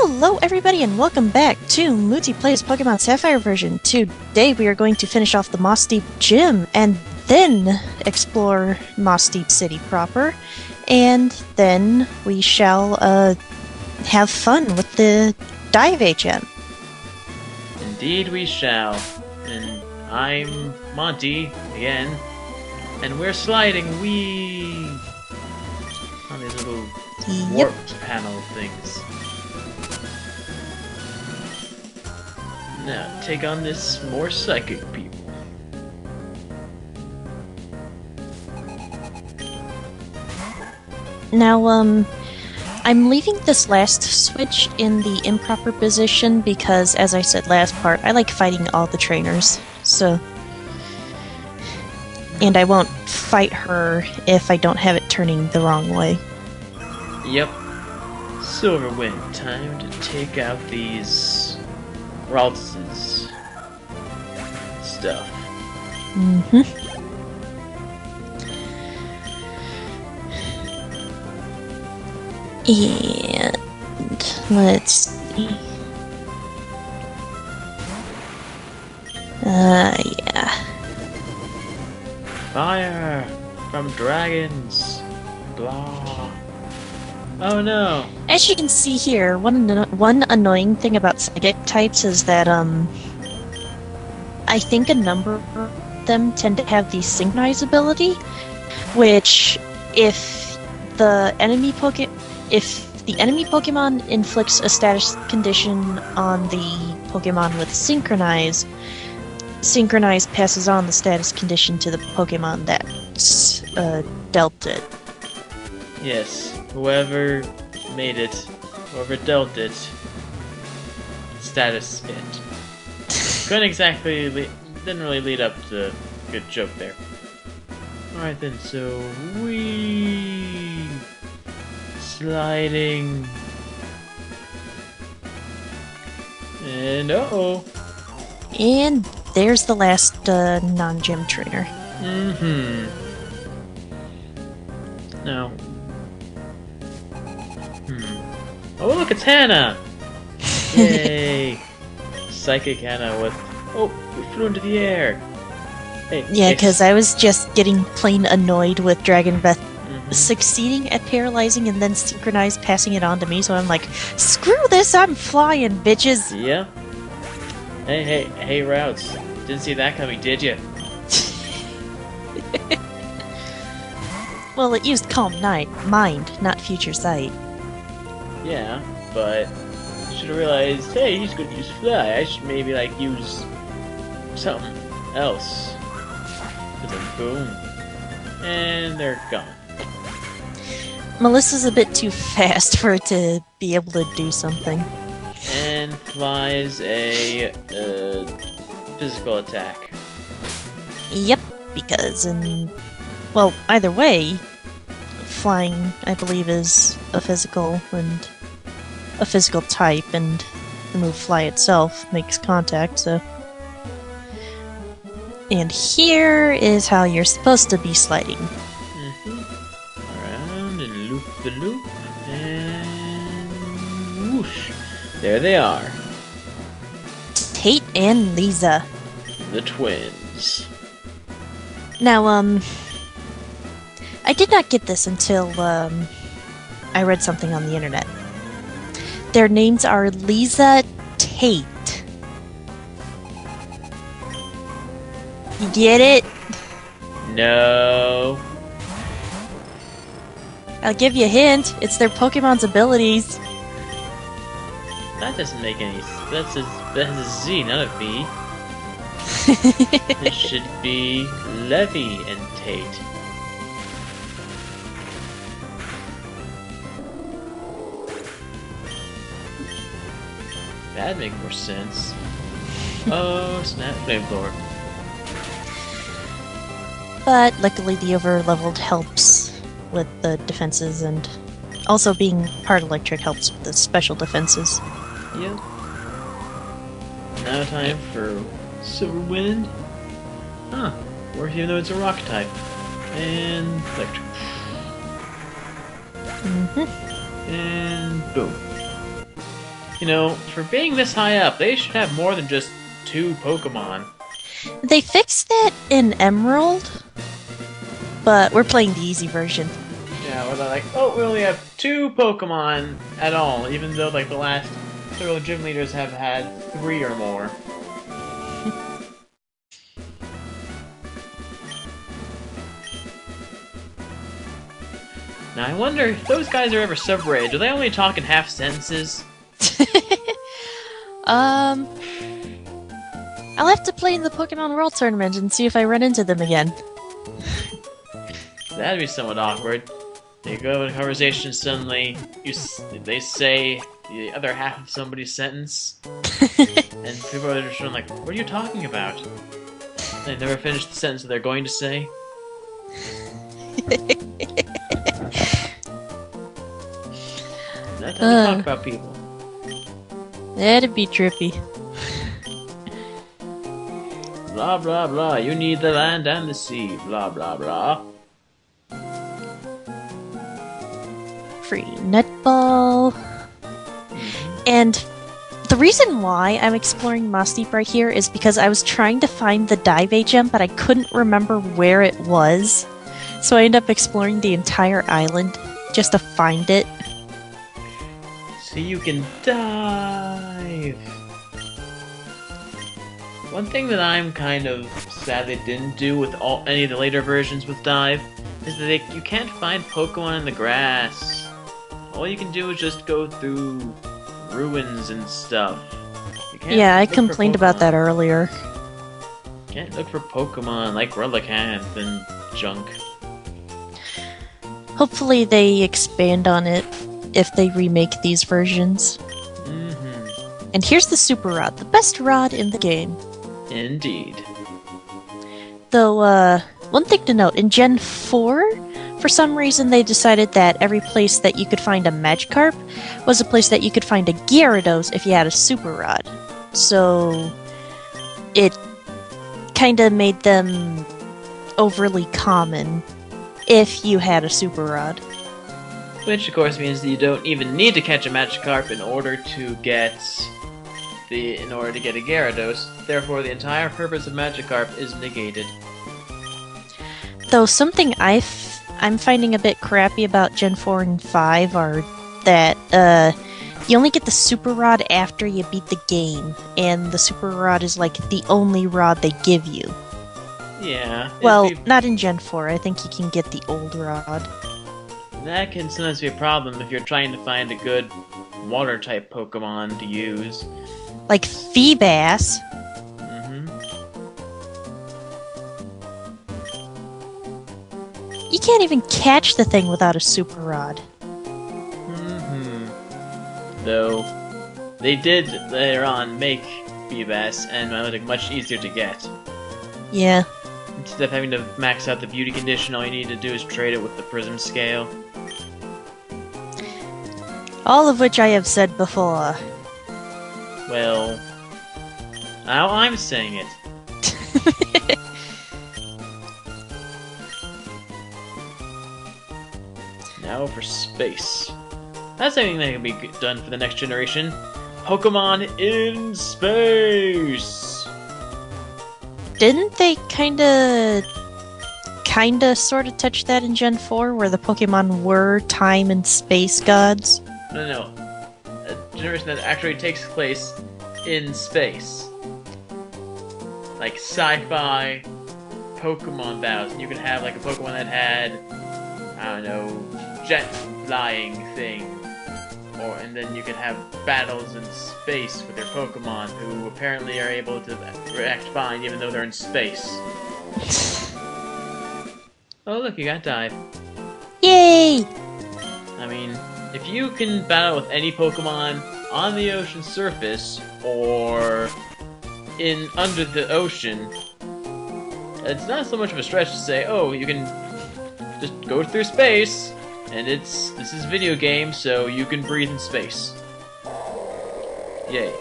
Hello everybody and welcome back to Mutti Plays Pokemon Sapphire version. Today we are going to finish off the Mossdeep Gym and then explore Mossdeep City proper. And then we shall have fun with the Dive HM. Indeed we shall. And I'm Monty, again. And we're sliding, wee! On these little warp panel things. Now, take on this more psychic people. Now, I'm leaving this last switch in the improper position because, as I said last part, I like fighting all the trainers, so... And I won't fight her if I don't have it turning the wrong way. Yep. Silverwind, time to take out these... Ralts's stuff. And let's see. Yeah. Fire from dragons. Blah. Oh no. As you can see here, one annoying thing about psychic types is that I think a number of them tend to have the synchronize ability, which if the enemy Pokemon inflicts a status condition on the Pokemon with synchronize passes on the status condition to the Pokemon that's dealt it. Yes, whoever made it, whoever dealt it, status it. Couldn't exactly, didn't really lead up to a good joke there. Alright then, so we sliding. And uh-oh. And there's the last non-gym trainer. Now. Oh look, it's Hannah! Yay! Psychic Hannah with... Oh, we flew into the air! Hey, yeah, because I was just getting plain annoyed with Dragon Breath succeeding at paralyzing and then synchronize passing it on to me, so I'm like, screw this, I'm flying, bitches! Yeah. Hey, Routes. Didn't see that coming, did you? Well, it used Calm Mind, not Future Sight. Yeah, but should have realized, hey, he's gonna use Fly. I should maybe, like, use something else. And then boom. And they're gone. Melissa's a bit too fast for it to be able to do something. And flies a physical attack. Yep, because well, either way, flying, I believe, is a physical type, and the move Fly itself makes contact, so... And here is how you're supposed to be sliding. Around and loop the loop, and whoosh. There they are. Tate and Lisa. The twins. Now, I did not get this until, I read something on the internet. Their names are Lisa Tate. You get it? No. I'll give you a hint. It's their Pokemon's abilities. That doesn't make any sense. That's a Z, not a V. It should be Levy and Tate. That'd make more sense. Oh, snap, flamethrower. But luckily the over-leveled helps with the defenses, and also being part electric helps with the special defenses. Yep. Now time for Silverwind. Huh. Or even though it's a rock type. And electric. Mm-hmm. And boom. You know, for being this high up, they should have more than just 2 Pokemon. They fixed that in Emerald, but we're playing the easy version. Yeah, where they're like, oh, we only have 2 Pokemon at all, even though like the last several gym leaders have had 3 or more. Now I wonder if those guys are ever separated. Do they only talk in half sentences? I'll have to play in the Pokemon World Tournament and see if I run into them again. That'd be somewhat awkward. They go in a conversation, suddenly they say the other half of somebody's sentence, and people are just like, "What are you talking about?" They never finish the sentence that they're going to say. That's how we talk about people. That'd be trippy. Blah blah blah. You need the land and the sea. Blah blah blah. Free netball. And the reason why I'm exploring Mossdeep right here is because I was trying to find the Dive gem, but I couldn't remember where it was. So I ended up exploring the entire island just to find it. So you can dive. One thing that I'm kind of sad they didn't do with any of the later versions with Dive is that you can't find Pokemon in the grass. All you can do is just go through ruins and stuff. Yeah, I complained about that earlier. You can't look for Pokemon like Relicanth and junk. Hopefully they expand on it if they remake these versions. Mm-hmm. And here's the Super Rod, the best rod in the game. Indeed. Though, one thing to note, in Gen 4, for some reason they decided that every place that you could find a Magikarp was a place that you could find a Gyarados if you had a Super Rod. So, it kinda made them overly common if you had a Super Rod. Which, of course, means that you don't even need to catch a Magikarp in order to get a Gyarados. Therefore, the entire purpose of Magikarp is negated. Though something I'm finding a bit crappy about Gen 4 and 5 are that you only get the Super Rod after you beat the game, and the Super Rod is like the only rod they give you. Yeah. Well, not in Gen 4. I think you can get the old rod. That can sometimes be a problem if you're trying to find a good water-type Pokemon to use. Like Feebas. Mm-hmm. You can't even catch the thing without a Super Rod. Mm-hmm. Though, they did later on make Feebas and Milotic much easier to get. Yeah. Instead of having to max out the beauty condition, all you need to do is trade it with the Prism Scale. All of which I have said before. Well, now I'm saying it. Now for space. That's something that can be done for the next generation. Pokemon in space! Didn't they kinda sorta touch that in Gen 4, where the Pokemon were time and space gods? No. A generation that actually takes place in space. Like sci-fi Pokemon battles. And you could have like a Pokemon that had, I don't know, jet flying thing. And then you could have battles in space with your Pokemon who apparently are able to react fine even though they're in space. Oh look, you got Dive. Yay! I mean, if you can battle with any Pokemon on the ocean surface or under the ocean, it's not so much of a stretch to say, oh, you can just go through space, and this is video game, so you can breathe in space. Yay.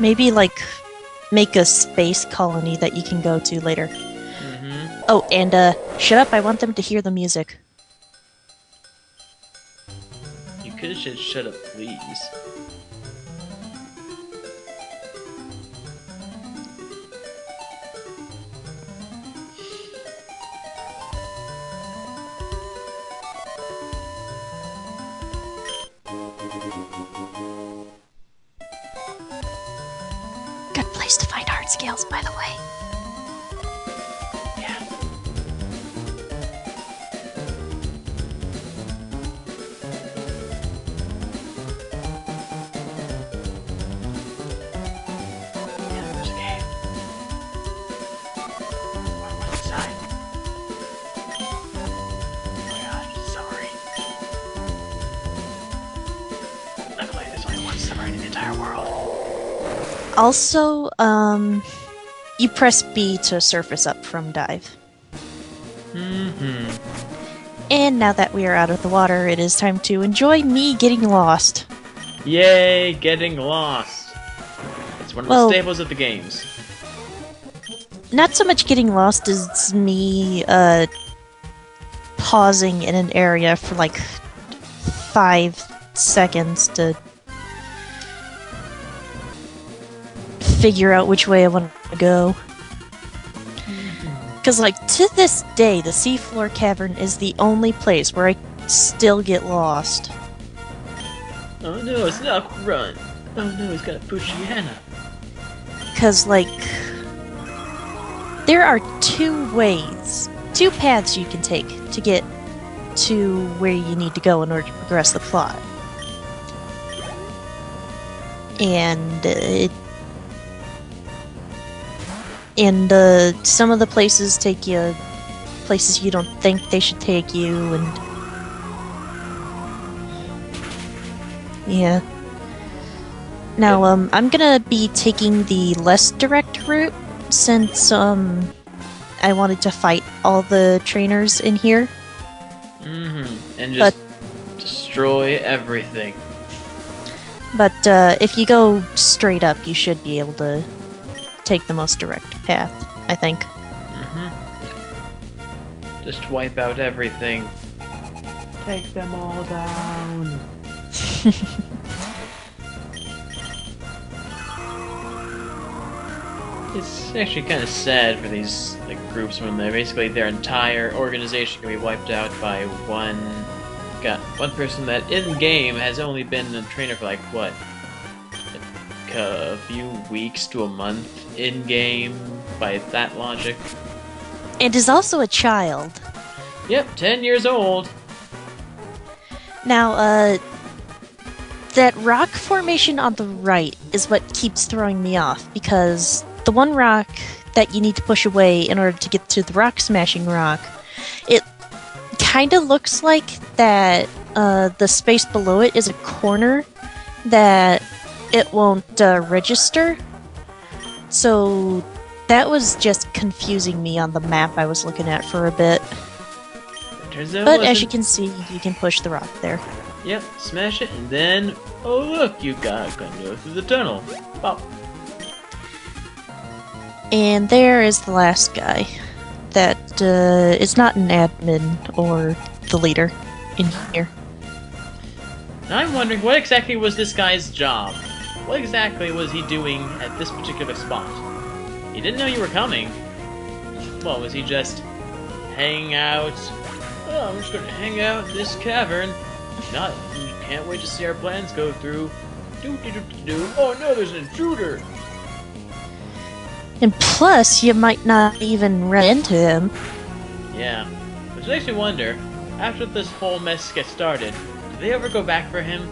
Maybe, like, make a space colony that you can go to later. Mm-hmm. Oh, and, shut up, I want them to hear the music. You could've said shut up, please. Good place to find art scales, by the way. Yeah. Yeah, there's a game. What's inside? Oh my god, sorry. Luckily, there's only one submarine in the entire world. Also, you press B to surface up from dive. And now that we are out of the water, it is time to enjoy me getting lost. Yay, getting lost. It's one of the staples of the games. Not so much getting lost as me, pausing in an area for like 5 seconds to figure out which way I want to go. Because, like, to this day, the seafloor cavern is the only place where I still get lost. Oh no, it's not run. Oh no, it's got a Pushiana. Because, like, there are two paths you can take to get to where you need to go in order to progress the plot. And, some of the places take you places you don't think they should take you, and yeah. Now, I'm gonna be taking the less direct route since I wanted to fight all the trainers in here. And just destroy everything. But if you go straight up, you should be able to take the most direct path, I think. Just wipe out everything. Take them all down. It's actually kind of sad for these groups when basically their entire organization can be wiped out by one person that in game has only been a trainer for what? A few weeks to a month in game by that logic. And is also a child. Yep, 10 years old. Now, that rock formation on the right is what keeps throwing me off, because the one rock that you need to push away in order to get to the rock smashing rock, it kind of looks like that the space below it is a corner that it won't register. So that was just confusing me on the map I was looking at for a bit. But as you can see, you can push the rock there. Yep, smash it, and then, oh look, you can go through the tunnel. Pop. And there is the last guy. That is not an admin or the leader in here. Now I'm wondering, what exactly was this guy's job? What exactly was he doing at this particular spot? He didn't know you were coming. Well, was he just hanging out? Oh, I'm just gonna hang out in this cavern. Not, can't wait to see our plans go through. Oh no, there's an intruder! And plus, you might not even run into him. Yeah. Which makes me wonder, after this whole mess gets started, do they ever go back for him?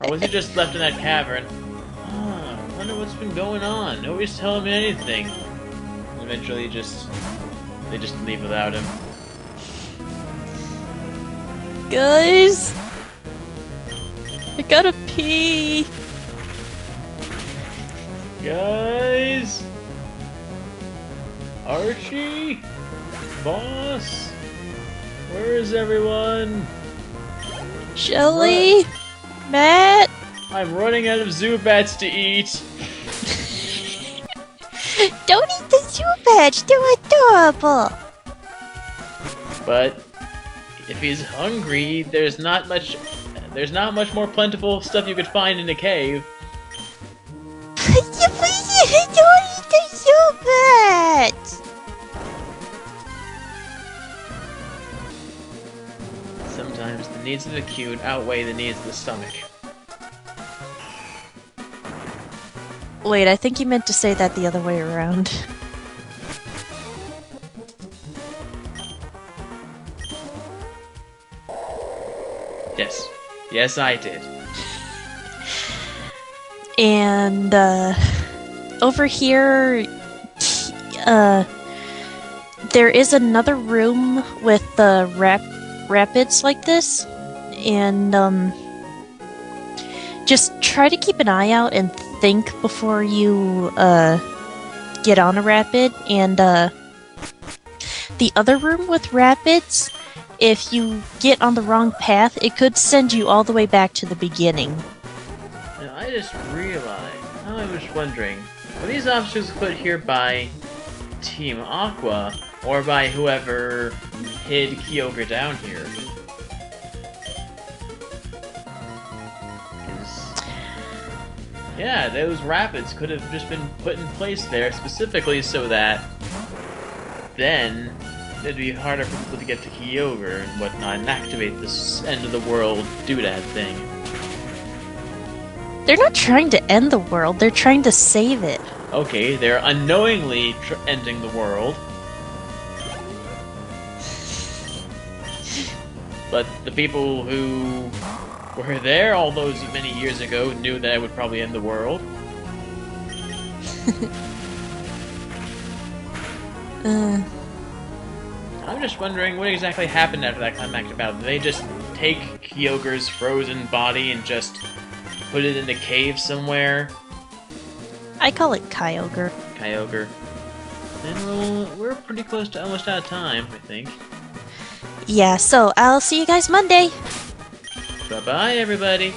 Or was he just left in that cavern? I wonder what's been going on. Nobody's telling me anything. And eventually they just leave without him. Guys! I gotta pee! Guys! Archie? Boss? Where is everyone? Shelly? Matt? I'm running out of Zubats to eat! Don't eat the Zubats! They're adorable! But if he's hungry, there's not much more plentiful stuff you could find in a cave. Sometimes the needs of the cute outweigh the needs of the stomach. Wait, I think you meant to say that the other way around. Yes. Yes, I did. And, over here, there is another room with rapids like this, and, just try to keep an eye out and think before you, get on a rapid, and, the other room with rapids, if you get on the wrong path, it could send you all the way back to the beginning. Now, I just realized, I was wondering, were these obstacles put here by Team Aqua, or by whoever hid Kyogre down here? 'Cause, yeah, those rapids could have just been put in place there specifically so that then it'd be harder for people to get to Kyogre and whatnot and activate this end-of-the-world doodad thing. They're not trying to end the world, they're trying to save it. Okay, they're unknowingly ending the world. But the people who were there all those many years ago knew that it would probably end the world. I'm just wondering what exactly happened after that climactic battle. Did they just take Kyogre's frozen body and just put it in a cave somewhere? I call it Kyogre. Kyogre. And we're pretty close to almost out of time, I think. Yeah, so I'll see you guys Monday! Bye-bye, everybody!